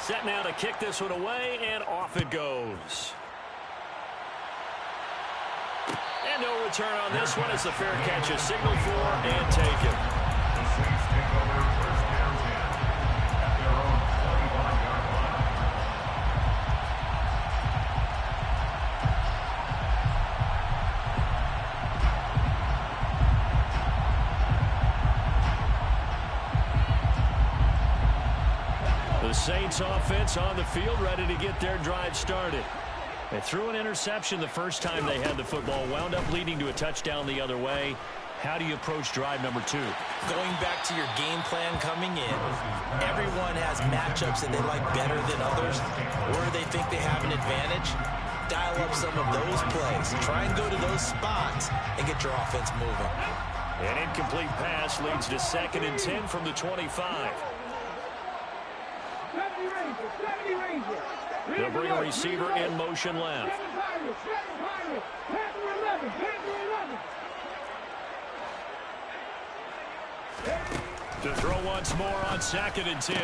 Set now to kick this one away, and off it goes. And no return on this one as the fair catch is signaled for and taken. The Saints take over first down 10 at their own 21-yard line. The Saints offense on the field, ready to get their drive started. They threw an interception the first time they had the football, wound up leading to a touchdown the other way. How do you approach drive number 2? Going back to your game plan coming in, everyone has matchups that they like better than others, where they think they have an advantage. Dial up some of those plays. Try and go to those spots and get your offense moving. An incomplete pass leads to 2nd and 10 from the 25. They'll bring a receiver in motion left. To throw once more on 2nd and 10.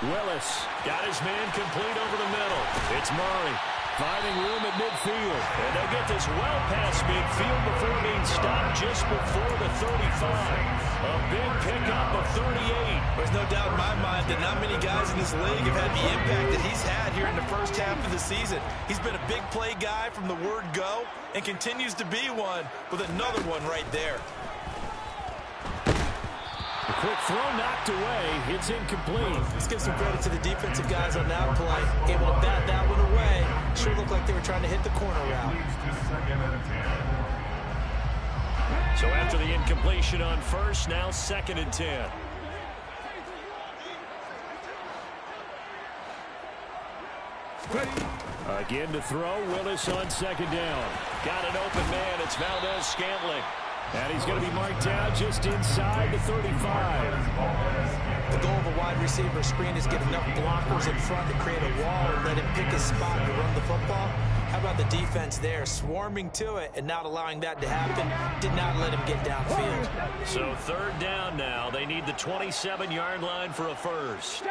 Willis got his man complete over the middle. It's Murray finding room at midfield. And they'll get this well past midfield before being stopped just before the 35. A big pickup of 38. There's no doubt in my mind that not many guys in this league have had the impact that he's had here in the first half of the season. He's been a big play guy from the word go and continues to be one with another one right there. A quick throw knocked away. It's incomplete. Let's give some credit to the defensive guys on that play. Able to bat that one away. Sure looked like they were trying to hit the corner route. So after the incompletion on first, now 2nd and 10. Again to throw. Willis on 2nd down. Got an open man. It's Valdez-Scantling. And he's going to be marked down just inside the 35. The goal of a wide receiver screen is get enough blockers in front to create a wall and let him pick a spot to run the football. How about the defense there, swarming to it and not allowing that to happen? Did not let him get downfield. So 3rd down now. They need the 27-yard line for a first.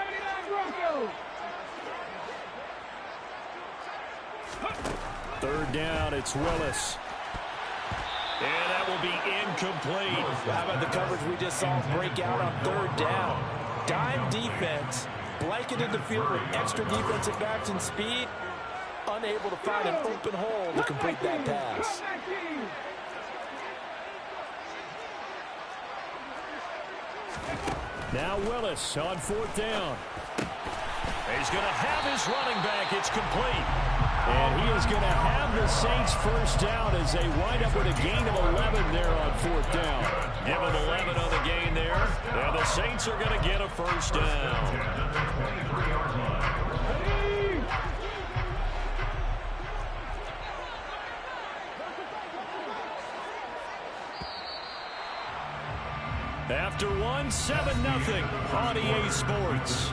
3rd down, it's Willis. And that will be incomplete. How about the coverage we just saw break out on 3rd down? Dime defense, blanketed the field with extra defensive backs and speed, unable to find an open hole to complete that pass. Now Willis on 4th down. He's going to have his running back. It's complete. And he is going to have the Saints first down as they wind up with a gain of 11 there on 4th down. Give them 11 on the gain there. And the Saints are going to get a first down. After one, 7-0 on EA Sports.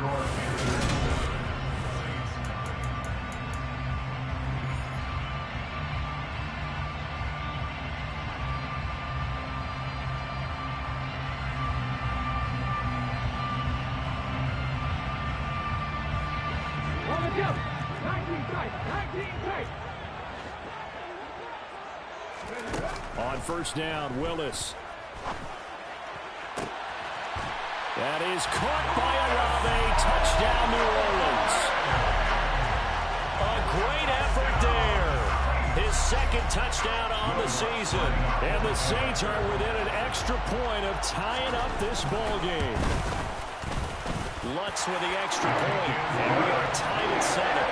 On first down, Willis. That is caught by Olave. Touchdown, New Orleans. A great effort there. His 2nd touchdown on the season. And the Saints are within an extra point of tying up this ball game. Lutz with the extra point. And we are tied at 7.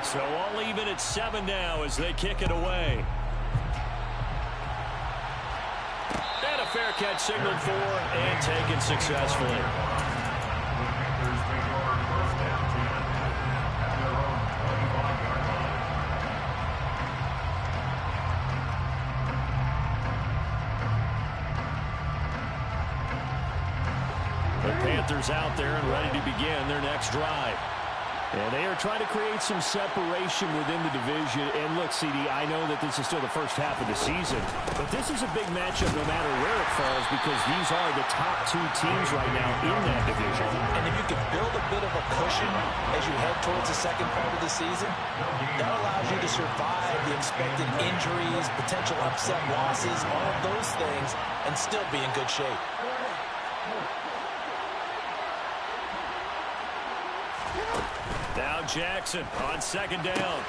So all even at 7 now as they kick it away. And a fair catch signaled for and taken successfully. The Panthers out there and ready to begin their next drive. And they are trying to create some separation within the division. And look, CD, I know that this is still the first half of the season, but this is a big matchup no matter where it falls because these are the top two teams right now in that division. And if you can build a bit of a cushion as you head towards the second part of the season, that allows you to survive the expected injuries, potential upset losses, all of those things, and still be in good shape. Now Jackson on second down.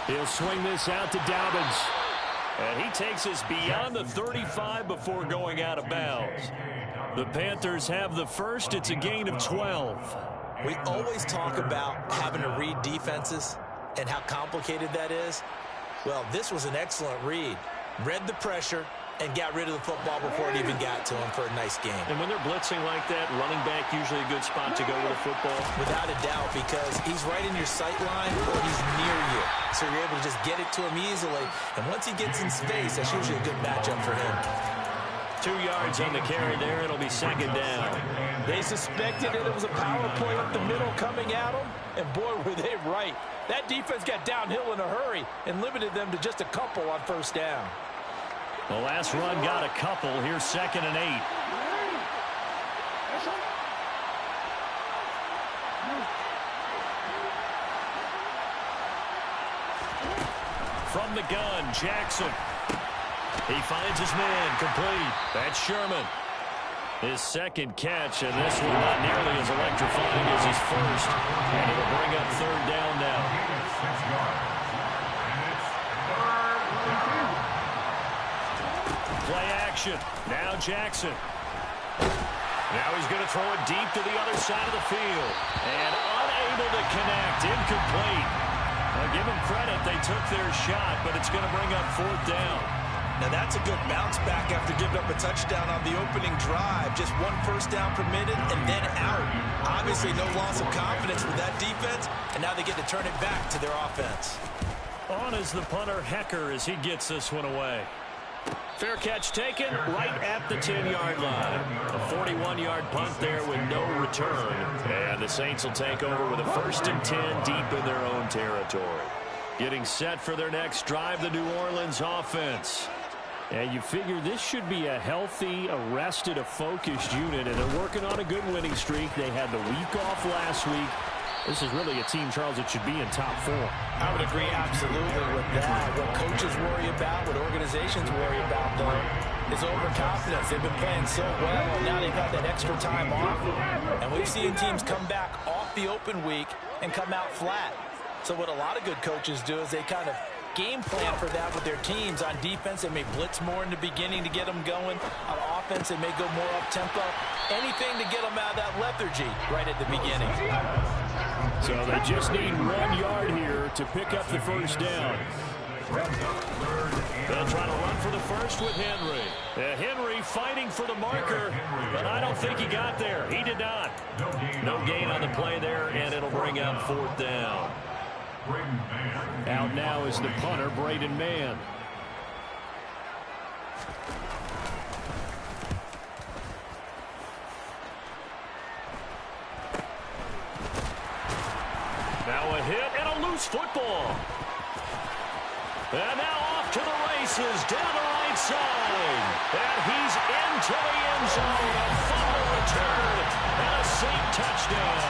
He'll swing this out to Dobbins. And he takes us beyond the 35 before going out of bounds. The Panthers have the first. It's a gain of 12. We always talk about having to read defenses and how complicated that is. Well, this was an excellent read. Read the pressure and got rid of the football before it even got to him for a nice game. And when they're blitzing like that, running back usually a good spot to go with a football. Without a doubt, because he's right in your sight line or he's near you. So you're able to just get it to him easily. And once he gets in space, that's usually a good matchup for him. 2 yards on the carry there. It'll be second down. They suspected that it was a power play up the middle coming at them. And boy, were they right. That defense got downhill in a hurry and limited them to just a couple on first down. The last run got a couple. Here's 2nd and 8. From the gun, Jackson. He finds his man, complete. That's Sherman. His second catch, and this one not nearly as electrifying as his first. And it'll bring up third down now. Play action. Now Jackson. Now he's going to throw it deep to the other side of the field. And unable to connect. Incomplete. Now give them credit. They took their shot, but it's going to bring up fourth down. Now that's a good bounce back after giving up a touchdown on the opening drive. Just one first down permitted and then out. Obviously no loss of confidence with that defense, and now they get to turn it back to their offense. On is the punter, Hecker, as he gets this one away. Fair catch taken right at the 10-yard line. A 41-yard punt there with no return. And the Saints will take over with a 1st and 10 deep in their own territory. Getting set for their next drive, the New Orleans offense. And you figure this should be a healthy, a focused unit, and they're working on a good winning streak. They had the week off last week. This is really a team, Charles, that should be in top form. I would agree absolutely with that. What coaches worry about, what organizations worry about, though, is overconfidence. They've been playing so well, and now they've had that extra time off. And we've seen teams come back off the open week and come out flat. So what a lot of good coaches do is they kind of game plan for that with their teams. On defense, they may blitz more in the beginning to get them going. On offense, they may go more up-tempo. Anything to get them out of that lethargy right at the beginning. So they just need 1 yard here to pick up the first down. They'll try to run for the first with Henry. Henry fighting for the marker, but I don't think he got there. He did not. No gain on the play there, and it'll bring up fourth down. Out now is the punter, Braden Mann. Now a hit and a loose football. And now off to the races down the right side. And he's into the end zone. A fumble return and a Saint touchdown.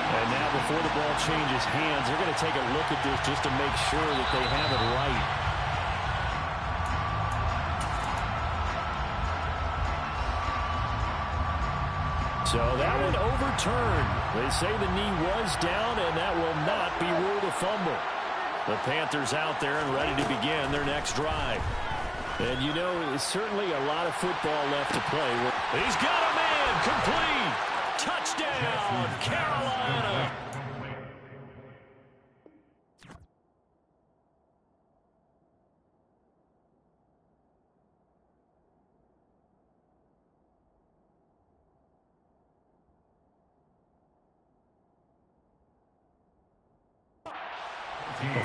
And now before the ball changes hands, they're going to take a look at this just to make sure that they have it right. So that one overturned. They say the knee was down, and that will not be ruled a fumble. The Panthers out there and ready to begin their next drive. And, you know, there's certainly a lot of football left to play. He's got a man, complete. Touchdown, Carolina.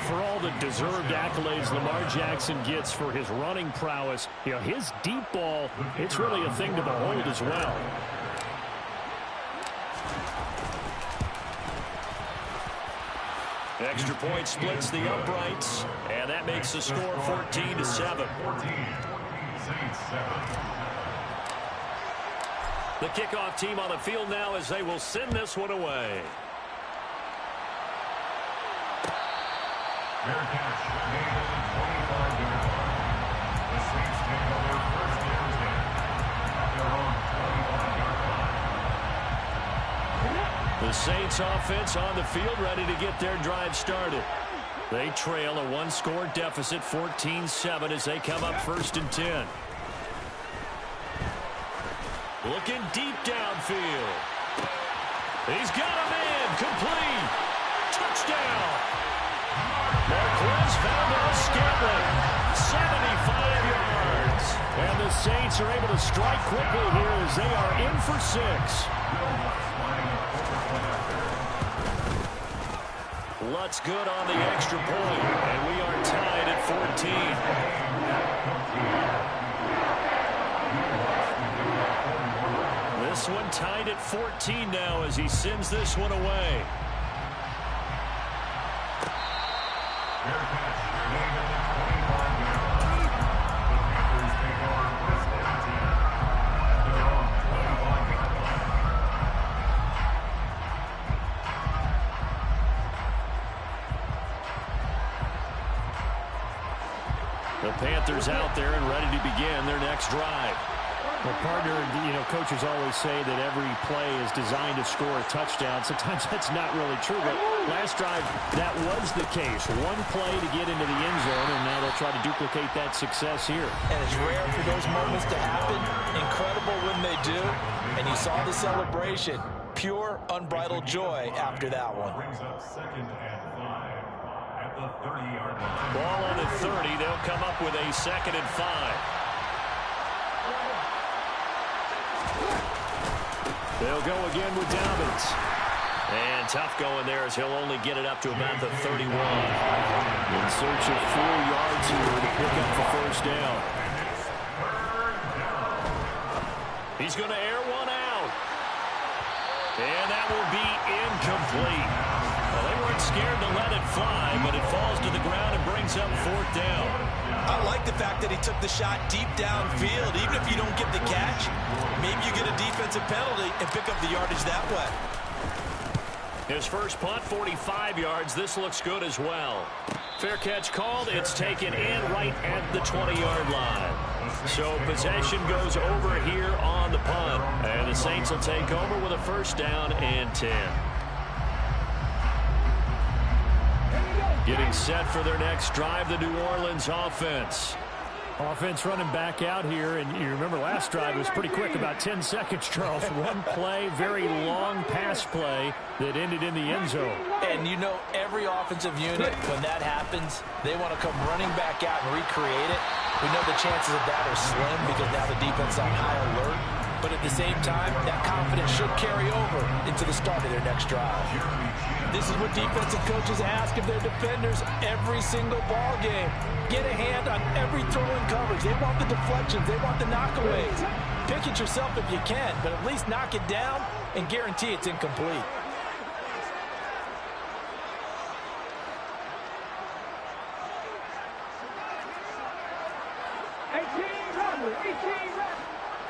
For all the deserved accolades Lamar Jackson gets for his running prowess, you know, his deep ball, it's really a thing to behold as well. Extra point splits the uprights, and that makes the score 14-7. The kickoff team on the field now as they will send this one away. Fair catch made at the 25-yard line. The Saints take over first down 10 at their own 25-yard line. The Saints offense on the field ready to get their drive started. They trail a one-score deficit 14-7 as they come up 1st and 10. Looking deep downfield. He's got a man complete. Touchdown. Marquez Valdes-Scantling, 75 yards. And the Saints are able to strike quickly here as they are in for 6. Lutz good on the extra point, and we are tied at 14. This one tied at 14 now as he sends this one away. The Panthers out there and ready to begin their next drive. Well, partner, coaches always say that every play is designed to score a touchdown. Sometimes that's not really true, but last drive, that was the case. One play to get into the end zone, and now they'll try to duplicate that success here. And it's rare for those moments to happen. Incredible when they do. And you saw the celebration. Pure, unbridled joy after that one. Brings up 2nd and 5 at the 30-yard line. Ball on the 30. They'll come up with a 2nd and 5. They'll go again with Dobbins. And tough going there as he'll only get it up to about the 31. In search of 4 yards here to pick up the 1st down. He's going to air one out. And that will be incomplete. Well, they weren't scared to let it fly, but it falls to the ground and brings up 4th down. I like the fact that he took the shot deep downfield. Even if you don't get the catch, maybe you get a defensive penalty and pick up the yardage that way. His first punt, 45 yards. This looks good as well. Fair catch called. It's taken in right at the 20-yard line. So possession goes over here on the punt. And the Saints will take over with a 1st down and 10. Getting set for their next drive, the New Orleans offense. Offense running back out here, and you remember last drive was pretty quick, about 10 seconds, Charles. One play, very long pass play that ended in the end zone. And you know every offensive unit, when that happens, they want to come running back out and recreate it. We know the chances of that are slim because now the defense is on high alert. But at the same time, that confidence should carry over into the start of their next drive. This is what defensive coaches ask of their defenders every single ball game. Get a hand on every throw in coverage. They want the deflections. They want the knockaways. Pick it yourself if you can, but at least knock it down and guarantee it's incomplete.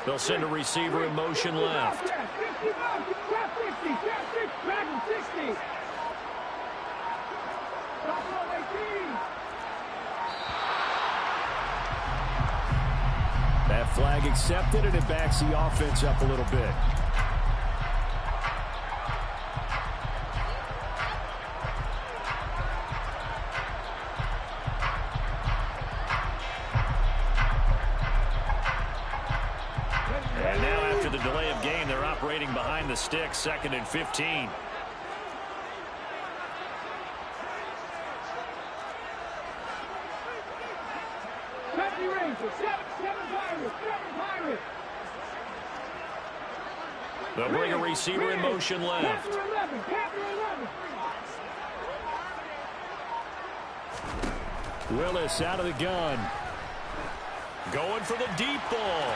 They'll send a receiver in motion left. That flag accepted, and it backs the offense up a little bit. And now after the delay of game, they're operating behind the sticks, 2nd and 15. They'll bring a receiver in motion left. Willis out of the gun. Going for the deep ball.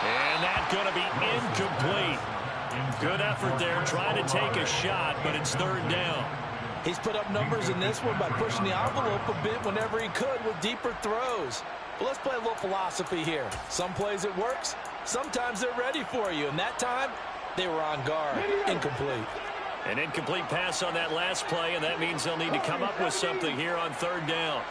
And that's going to be incomplete. Good effort there, trying to take a shot, but it's 3rd down. He's put up numbers in this one by pushing the envelope a bit whenever he could with deeper throws. But let's play a little philosophy here. Some plays it works, sometimes they're ready for you, and that time they were on guard. Incomplete. An incomplete pass on that last play, and that means they'll need to come up with something here on third down.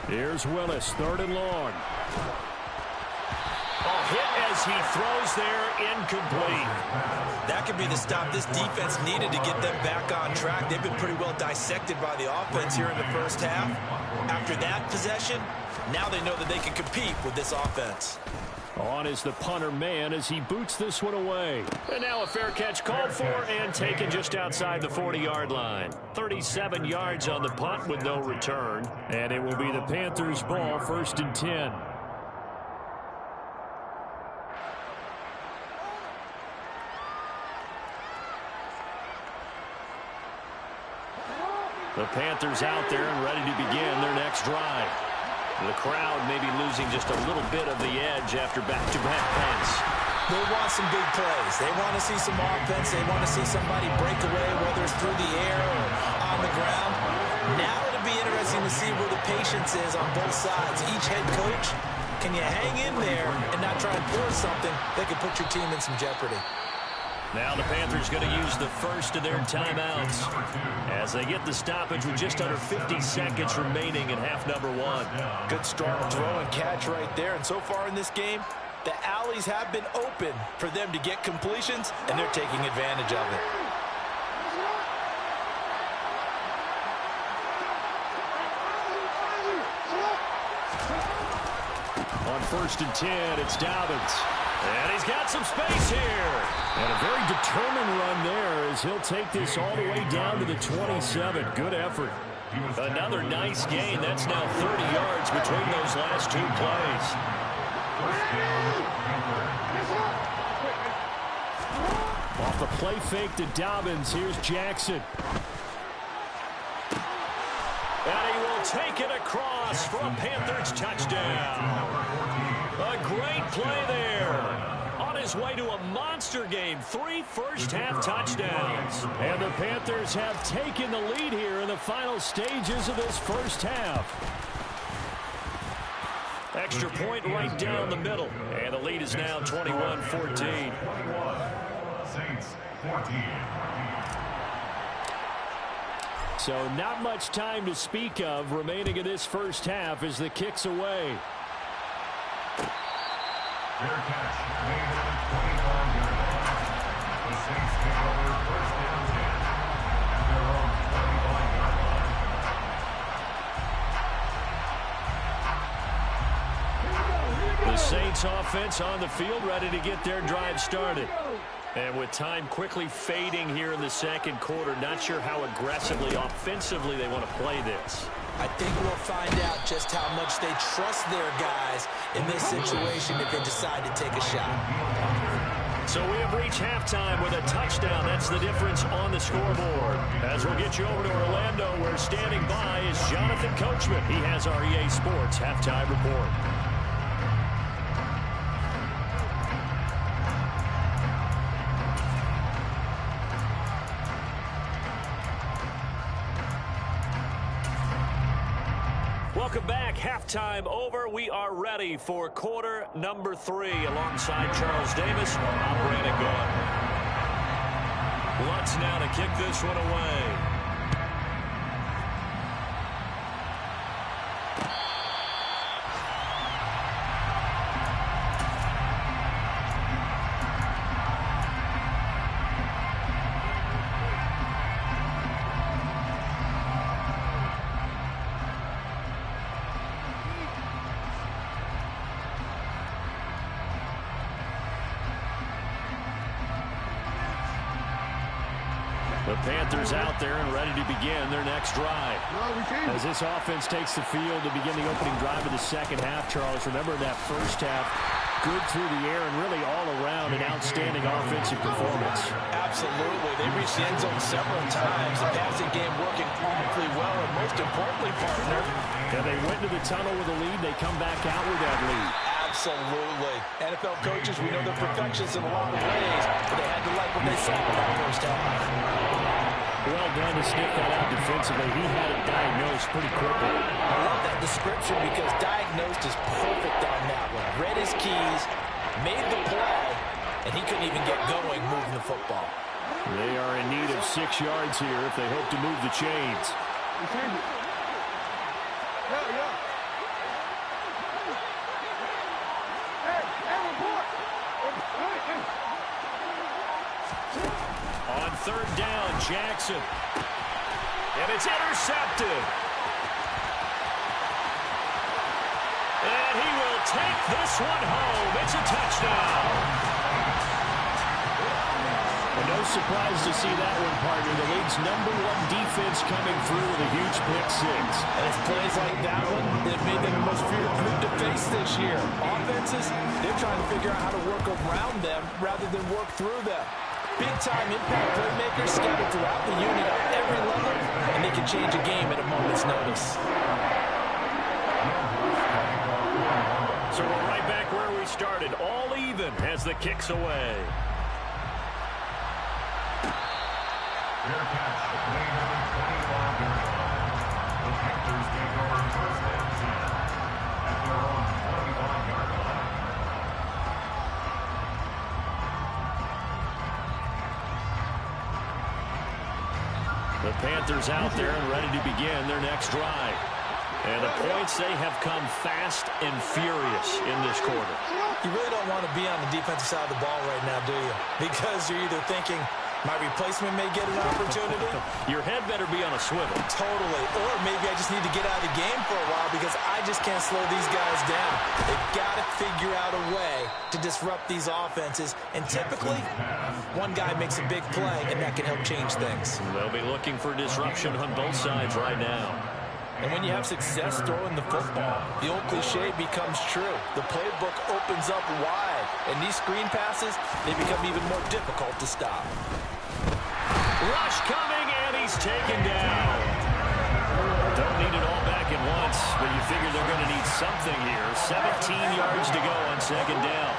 Here's Willis, third and long. Hit as he throws there, incomplete. That could be the stop this defense needed to get them back on track. They've been pretty well dissected by the offense here in the first half. After that possession, now they know that they can compete with this offense. On is the punter man as he boots this one away. And now a fair catch called for and taken just outside the 40-yard line. 37 yards on the punt with no return. And it will be the Panthers' ball, 1st and 10. The Panthers out there and ready to begin their next drive. The crowd may be losing just a little bit of the edge after back-to-back punts. They want some big plays. They want to see some offense. They want to see somebody break away, whether it's through the air or on the ground. Now it'll be interesting to see where the patience is on both sides. Each head coach, can you hang in there and not try and force something that could put your team in some jeopardy? Now the Panthers going to use the first of their timeouts as they get the stoppage with just under 50 seconds remaining in half number one. Good strong throw and catch right there. And so far in this game, the alleys have been open for them to get completions, and they're taking advantage of it. On 1st and 10, it's Dobbins. And he's got some space here. And a very determined run there as he'll take this all the way down to the 27. Good effort. Another nice gain. That's now 30 yards between those last two plays. Off the play fake to Dobbins, here's Jackson. And he will take it across for a Panthers touchdown. A great play there. On his way to a monster game. 3 first-half touchdowns. And the Panthers have taken the lead here in the final stages of this first half. Extra point right down the middle. And the lead is now 21-14. Saints 14. So not much time to speak of remaining in this first half as the kick's away. Fair catch made at the 25-yard line. The Saints take over 1st and 10 at their own 25-yard line. The Saints offense on the field ready to get their drive started. And with time quickly fading here in the second quarter, not sure how aggressively, offensively they want to play this. I think we'll find out just how much they trust their guys in this situation if they decide to take a shot. So we have reached halftime with a touchdown. That's the difference on the scoreboard. As we'll get you over to Orlando, where standing by is Jonathan Coachman. He has our EA Sports halftime report. Welcome back. Halftime over. We are ready for quarter number 3. Alongside Charles Davis, I'm Brandon Gaudin. Lutz now to kick this one away. The Panthers out there and ready to begin their next drive. As this offense takes the field to begin the opening drive of the second half, Charles, remember that first half, good through the air and really all around an outstanding offensive performance. Absolutely. They reached the end zone several times. The passing game working wonderfully well, and most importantly, partner, And they went to the tunnel with a lead. They come back out with that lead. Absolutely. NFL coaches, we know they're perfectionists in a lot of ways, but they had to like what they saw in that first half. Well done to sniff that out defensively. He had it diagnosed pretty quickly. I love that description because diagnosed is perfect on that one. Read his keys, made the play, and he couldn't even get going moving the football. They are in need of 6 yards here if they hope to move the chains. On third down, Jackson. And it's intercepted. And he will take this one home. It's a touchdown. And no surprise to see that one, partner. The league's #1 defense coming through with a huge pick-6. And it's plays like that one that have made them the most feared group to face this year. Offenses, they're trying to figure out how to work around them rather than work through them. Big-time impact playmakers scattered throughout the unit at every level, and they can change a game at a moment's notice. So we're right back where we started, all even as the kick's away. Fair catch, made on the 25-yard line. The Panthers take over first and 10 at their own 25-yard line. The Panthers out there and ready to begin their next drive. And the points, they have come fast and furious in this quarter. You really don't want to be on the defensive side of the ball right now, do you? Because you're either thinking, my replacement may get an opportunity. Your head better be on a swivel. Totally. Or maybe I just need to get out of the game for a while because I just can't slow these guys down. They've got to figure out a way to disrupt these offenses. And typically, one guy makes a big play, and that can help change things. They'll be looking for disruption on both sides right now. And when you have success throwing the football, the old cliche becomes true. The playbook opens up wide. And these screen passes, they become even more difficult to stop. Rush coming, and he's taken down. Don't need it all back at once, but you figure they're going to need something here. 17 yards to go on second down.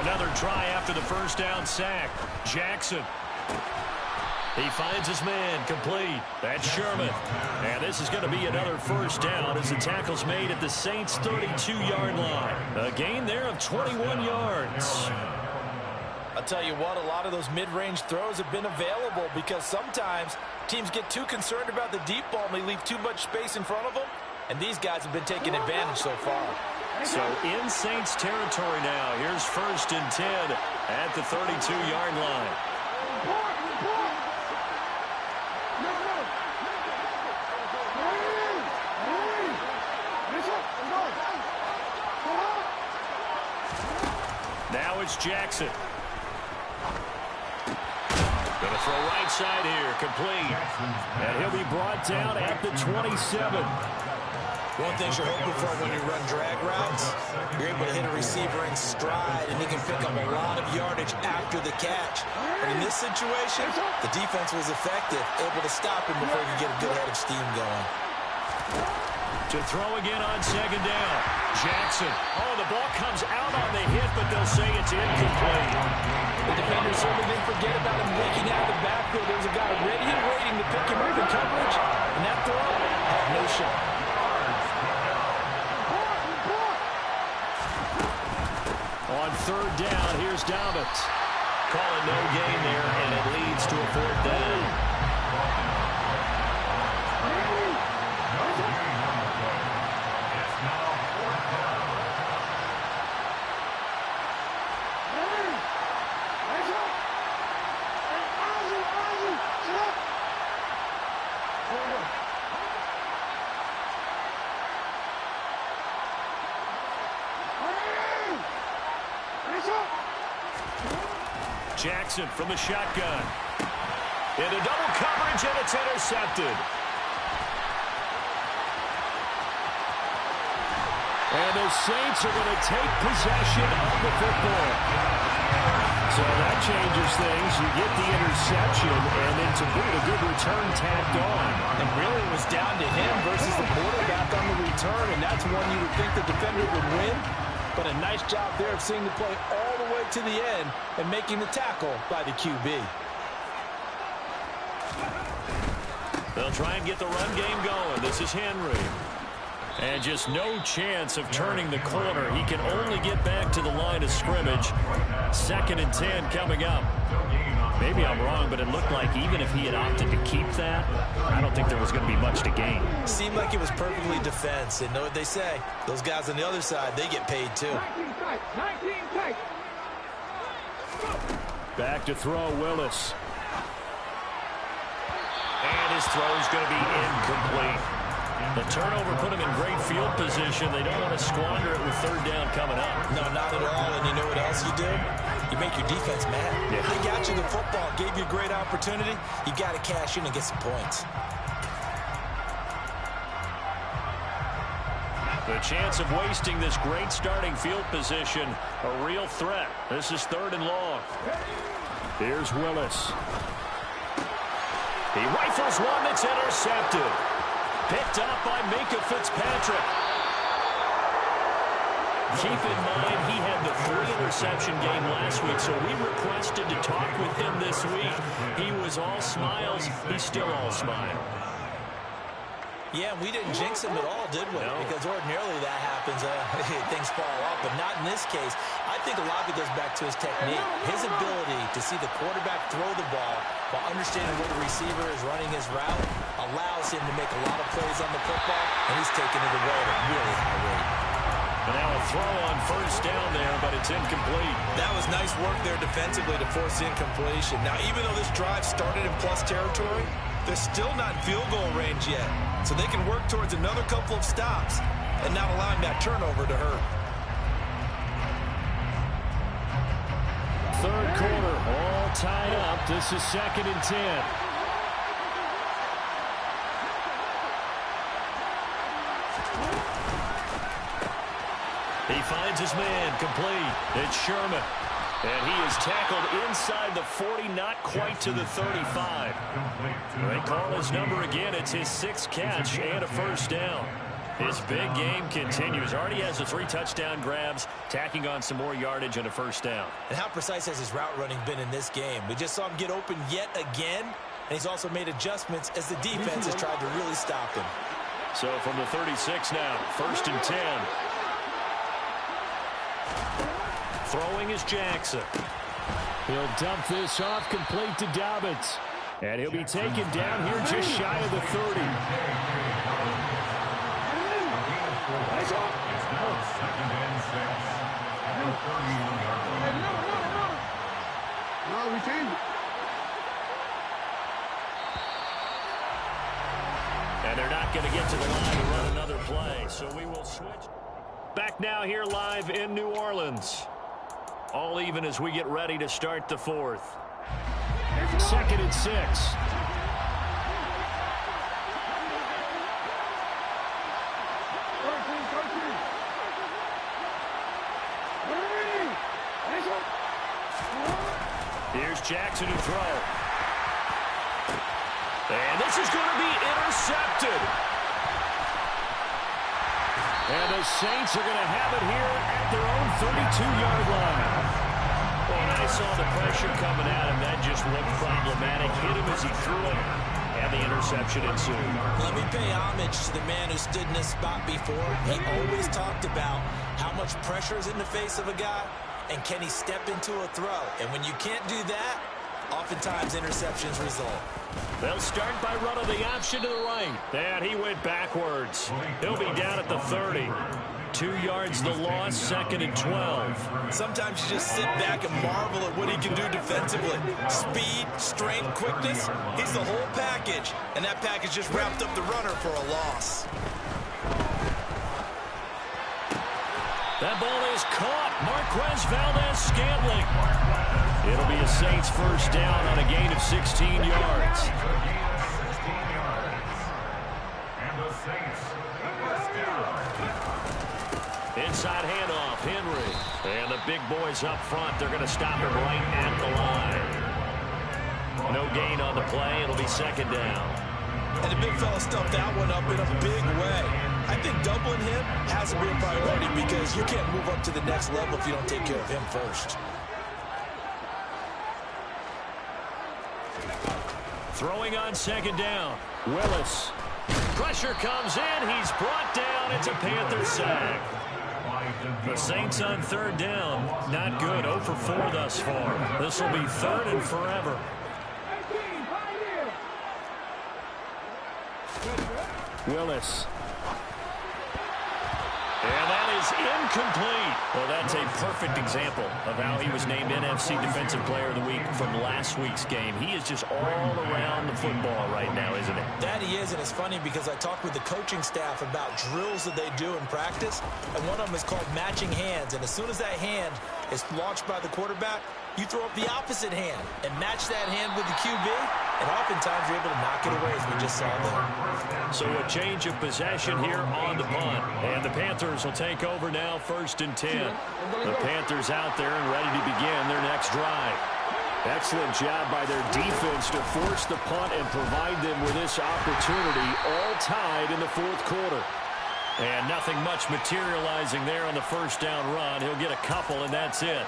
Another try after the first down sack. Jackson. He finds his man complete. That's Sherman. And this is going to be another first down as the tackle's made at the Saints' 32-yard line. A gain there of 21 yards. I'll tell you what, a lot of those mid-range throws have been available because sometimes teams get too concerned about the deep ball and they leave too much space in front of them. And these guys have been taking advantage so far. So in Saints territory now. Here's first and 10 at the 32-yard line. Now it's Jackson. Going to throw right side here, complete. And he'll be brought down at the 27. One thing you're hoping for when you run drag routes, you're able to hit a receiver in stride, and he can pick up a lot of yardage after the catch. But in this situation, the defense was effective, able to stop him before he could get a good head of steam going. To throw again on second down. Jackson. Oh, the ball comes out on the hit, but they'll say it's incomplete. The defenders certainly didn't forget about him leaking out of the backfield. There was a guy ready and waiting to pick him up in coverage, and that throw had no shot. On third down, here's Dobbins. Calling no gain there, and it leads to a fourth down. Jackson from the shotgun. Into double coverage, and it's intercepted. And the Saints are going to take possession of the football. So So that changes things. You get the interception, and then to boot, a good return tacked on. And really it was down to him versus the quarterback on the return, and that's one you would think the defender would win. But a nice job there of seeing the play all the way to the end and making the tackle by the QB. They'll try and get the run game going. This is Henry. And just no chance of turning the corner. He can only get back to the line of scrimmage. 2nd and 10 coming up. Maybe I'm wrong, but it looked like even if he had opted to keep that, I don't think there was going to be much to gain. Seemed like it was perfectly defense. And know what they say. Those guys on the other side, they get paid too. Back to throw, Willis. And his throw is going to be incomplete. The turnover put him in great field position. They don't want to squander it with 3rd down coming up. No, not at all. And you know what else you do? You make your defense mad. Yeah. They got you the football, gave you a great opportunity. You got to cash in and get some points. The chance of wasting this great starting field position, a real threat. This is 3rd and long. Here's Willis. He rifles one that's intercepted. Picked up by Minkah Fitzpatrick. Keep in mind, he had the 3-interception game last week, so we requested to talk with him this week. He was all smiles. He's still all smile. Yeah, we didn't jinx him at all, did we? No. Because ordinarily that happens. Things fall off, but not in this case. I think a lot of it goes back to his technique. His ability to see the quarterback throw the ball while understanding where the receiver is running his route allows him to make a lot of plays on the football, and he's taking it away at a really high rate. And now a throw on 1st down there, but it's incomplete. That was nice work there defensively to force the incompletion. Now, even though this drive started in plus territory, they're still not in field goal range yet. So they can work towards another couple of stops and not allowing that turnover to hurt. 3rd quarter, all tied up. This is 2nd and 10. He finds his man, complete. It's Sherman. And he is tackled inside the 40, not quite to the 35. They call his number again. It's his 6th catch and a 1st down. His big game continues. Already has the 3 touchdown grabs, tacking on some more yardage and a 1st down. And how precise has his route running been in this game? We just saw him get open yet again, and he's also made adjustments as the defense has tried to really stop him. So from the 36 now, 1st and 10. Throwing is Jackson. He'll dump this off complete to Dobbins. And he'll be taken down here just shy of the 30. It's now 2nd and 6. And 31-yard line. And they're not going to get to the line to run another play. So we will switch. Back now here live in New Orleans. All even as we get ready to start the 4th. 2nd and 6. Here's Jackson to throw. And this is going to be intercepted. And the Saints are going to have it here at their own 32-yard line. Well, and I saw the pressure coming at him. That just looked problematic. Hit him as he threw it, and the interception ensued. Let me pay homage to the man who stood in this spot before. He always talked about how much pressure is in the face of a guy, and can he step into a throw. And when you can't do that, oftentimes interceptions result. They'll start by running the option to the right. And he went backwards. He'll be down at the 30. 2 yards the loss, 2nd and 12. Sometimes you just sit back and marvel at what he can do defensively. Speed, strength, quickness, he's the whole package. And that package just wrapped up the runner for a loss. That ball is caught. Marquez Valdes-Scantling. It'll be a Saints 1st down on a gain of 16 yards. And the Saints, 1st down. It's outside handoff. Henry. And the big boys up front, they're going to stop him right at the line. No gain on the play. It'll be second down. And the big fella stuffed that one up in a big way. I think doubling him has to be a priority because you can't move up to the next level if you don't take care of him first. Throwing on second down. Willis. Pressure comes in. He's brought down. It's a Panther sack. The Saints on third down. Not good. 0 for 4 thus far. This will be third and forever. Willis. And that is incomplete. Well, that's a perfect example of how he was named NFC Defensive Player of the Week from last week's game. He is just all around the football right now, isn't it? That he is, and it's funny because I talked with the coaching staff about drills that they do in practice, and one of them is called matching hands. And as soon as that hand is launched by the quarterback, you throw up the opposite hand and match that hand with the QB, and oftentimes you're able to knock it away, as we just saw there. So a change of possession here on the punt. And the Panthers will take over now, 1st and 10. The Panthers out there and ready to begin their next drive. Excellent job by their defense to force the punt and provide them with this opportunity, all tied in the 4th quarter. And nothing much materializing there on the first down run. He'll get a couple, and that's it.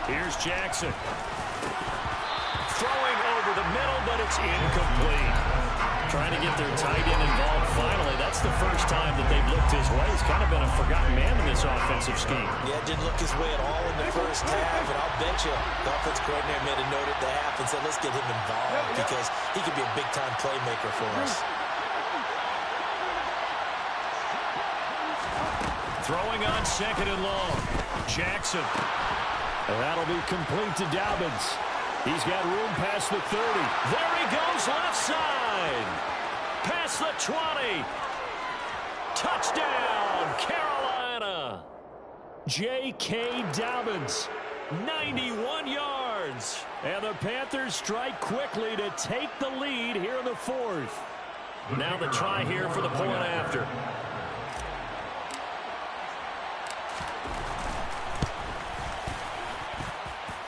Here's Jackson. Throwing over the middle, but it's incomplete. Trying to get their tight end involved finally. That's the first time that they've looked his way. He's kind of been a forgotten man in this offensive scheme. Yeah, didn't look his way at all in the first half, and I'll bet you the offense coordinator made a note at the half and said, let's get him involved because he could be a big-time playmaker for us. Throwing on second and long. Jackson. And that'll be complete to Dobbins. He's got room past the 30. There he goes, left side. Past the 20. Touchdown, Carolina. J.K. Dobbins, 91 yards. And the Panthers strike quickly to take the lead here in the 4th. Now the try here for the point after.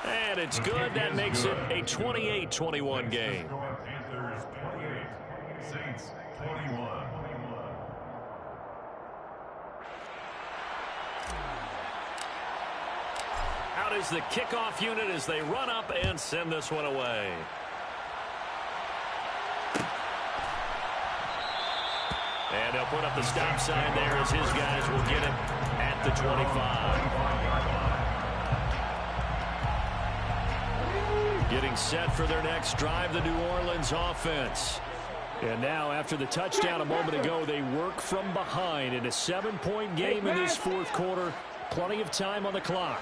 And it's good. That makes it a 28-21 game. Panthers 28, Saints 21. Out is the kickoff unit as they run up and send this one away. And they'll put up the stop sign there as his guys will get it at the 25. Getting set for their next drive, the New Orleans offense. And now, after the touchdown a moment ago, they work from behind in a 7-point game in this 4th quarter. Plenty of time on the clock.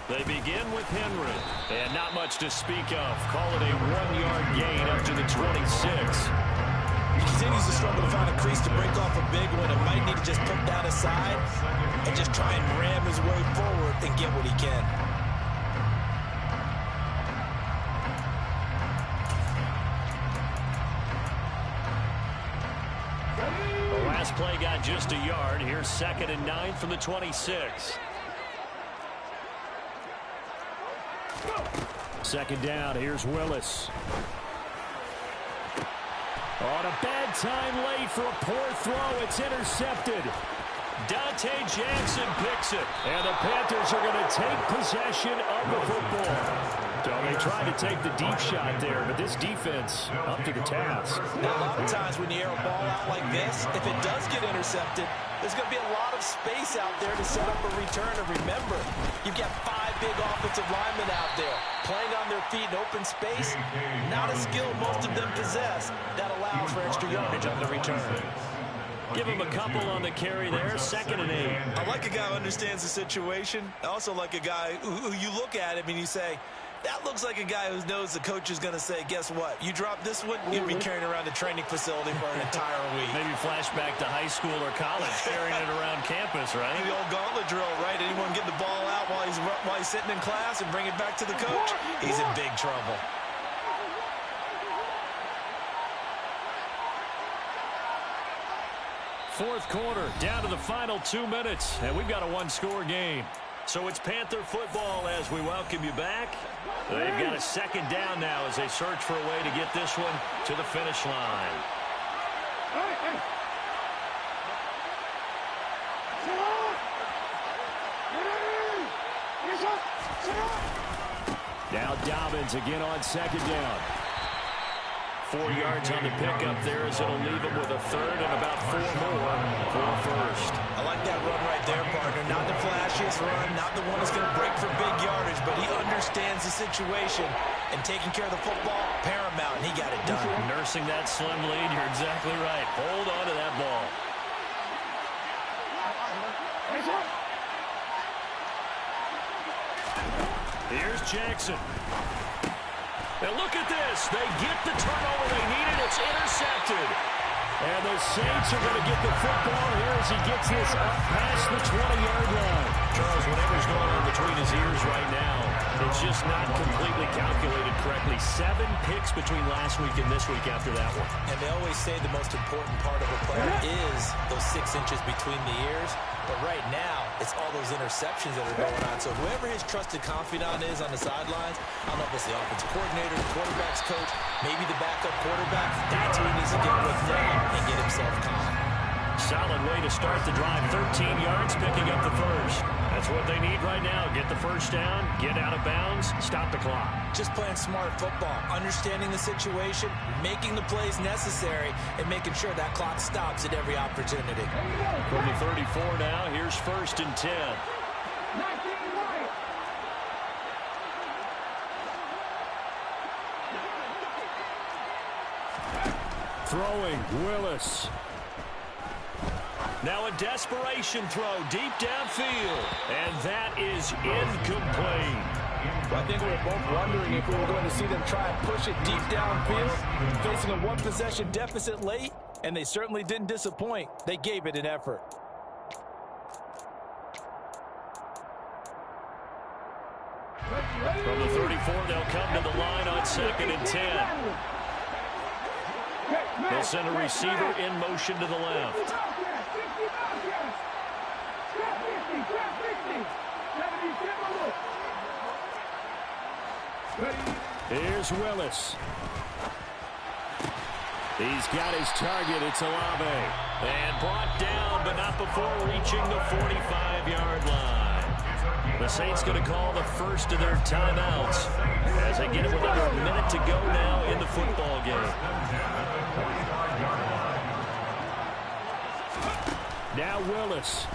They begin with Henry. And not much to speak of. Call it a 1-yard gain up to the 26. He continues to struggle to find a crease to break off a big one and might need to just put that aside and just try and ram his way forward and get what he can. The last play got just a yard. Here's 2nd and 9 from the 26. Second down. Here's Willis. On a bad time late for a poor throw. It's intercepted. Dante Jackson picks it. And the Panthers are going to take possession of the football. So they tried to take the deep shot there, but this defense up to the task. Now, a lot of times when you air a ball out like this, if it does get intercepted, there's going to be a lot of space out there to set up a return. And remember, you've got 5 big offensive linemen out there playing on their feet in open space. Not a skill most of them possess. That allows for extra yardage on the return. Give him a couple on the carry there. 2nd and 8. I like a guy who understands the situation. I also like a guy who you look at him and you say, That looks like a guy who knows the coach is going to say, guess what? You drop this one, you'll be carrying around the training facility for an entire week. Maybe flashback to high school or college, carrying it around campus, right? The old gauntlet drill, right? Anyone get the ball out while he's sitting in class and bring it back to the coach? He's in big trouble. Fourth quarter, down to the final 2 minutes, and we've got a one-score game. So it's Panther football as we welcome you back. They've got a second down now as they search for a way to get this one to the finish line. Now Dobbins again on second down. 4 yards on the pickup there as it'll leave him with a third and about 4 more for a first. I like that run right there, partner. Not the flashiest run, not the one that's going to break for big yardage, but he understands the situation, and taking care of the football, paramount, and he got it done. Nursing that slim lead, you're exactly right. Hold on to that ball. Here's Jackson. And look at this. They get the turnover they needed. It's intercepted. And the Saints are going to get the football here as he gets this up past the 20-yard line. Charles, whatever's going on between his ears right now, it's just not completely calculated correctly. 7 picks between last week and this week after that one. And they always say the most important part of a player is those 6 inches between the ears. But right now, it's all those interceptions that are going on. So whoever his trusted confidant is on the sidelines, I don't know if it's the offensive coordinator, the quarterback's coach, maybe the backup quarterback, that's who he needs to get with now and get himself calm. Solid way to start the drive. 13 yards, picking up the first. That's what they need right now. Get the first down, get out of bounds, stop the clock. Just playing smart football, understanding the situation, making the plays necessary, and making sure that clock stops at every opportunity. From the 34 now, here's 1st and 10. Throwing, Willis. Now a desperation throw deep downfield. And that is incomplete. I think we were both wondering if we were going to see them try and push it deep downfield, facing a one-possession deficit late, and they certainly didn't disappoint. They gave it an effort. From the 34, they'll come to the line on 2nd and 10. They'll send a receiver in motion to the left. Here's Willis. He's got his target. It's Olave. And brought down, but not before reaching the 45-yard line. The Saints going to call the first of their timeouts as they get it with under a minute to go now in the football game. Now Willis.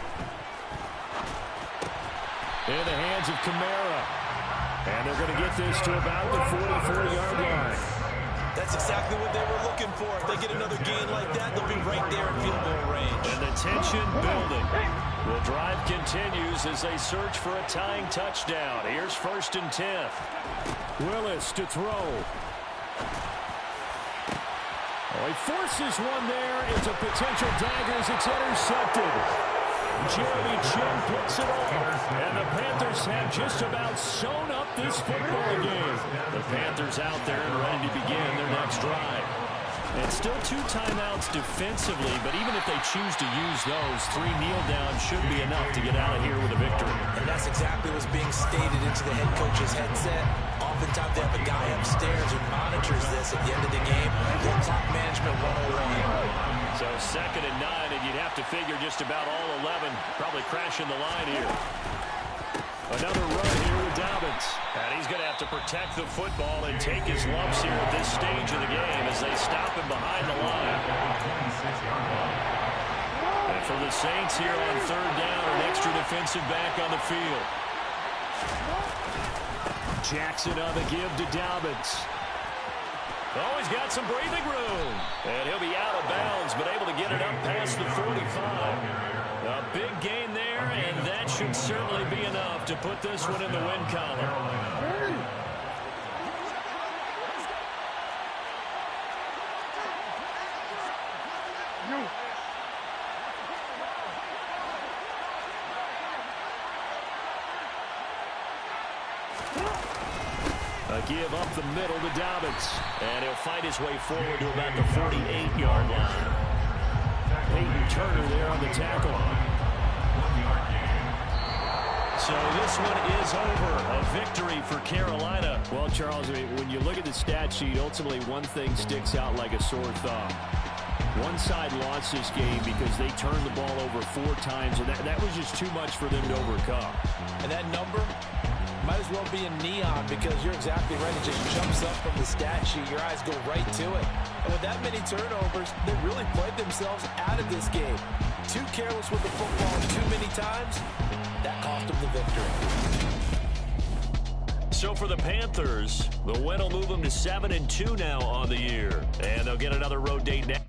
In the hands of Kamara. And they're going to get this to about the 44-yard line. That's exactly what they were looking for. If they get another gain like that, they'll be right there in field goal range. And the tension building. The drive continues as they search for a tying touchdown. Here's 1st and 10. Willis to throw. Oh, he forces one there. It's a potential dagger as it's intercepted. Jeremy Chinn picks it off. And the Panthers have just about sewn up this football game. The Panthers out there and ready to begin their next drive. And still 2 timeouts defensively, but even if they choose to use those, 3 kneel downs should be enough to get out of here with a victory. And that's exactly what's being stated into the head coach's headset. Oftentimes they have a guy upstairs who monitors this at the end of the game. Full clock management 101. So 2nd and 9, and you'd have to figure just about all 11 probably crashing the line here. Another run here with Dobbins. And he's going to have to protect the football and take his lumps here at this stage of the game as they stop him behind the line. And for the Saints here on 3rd down, an extra defensive back on the field. Jackson on the give to Dobbins. Oh, he's got some breathing room. And he'll be out of bounds, but able to get it up past the 45. A big gain there, and that should certainly be enough to put this one in the win column. give up the middle to Dobbins. And he'll find his way forward to about the 48-yard line. Peyton Turner there on the tackle. So this one is over. A victory for Carolina. Well, Charles, I mean, when you look at the stat sheet, ultimately one thing sticks out like a sore thumb. One side lost this game because they turned the ball over 4 times, and that was just too much for them to overcome. And that number might as well be in neon because you're exactly right. It just jumps up from the stat sheet. Your eyes go right to it. And with that many turnovers, they really played themselves out of this game. Too careless with the football too many times. That cost them the victory. So for the Panthers, the win will move them to 7-2 now on the year. And they'll get another road date next.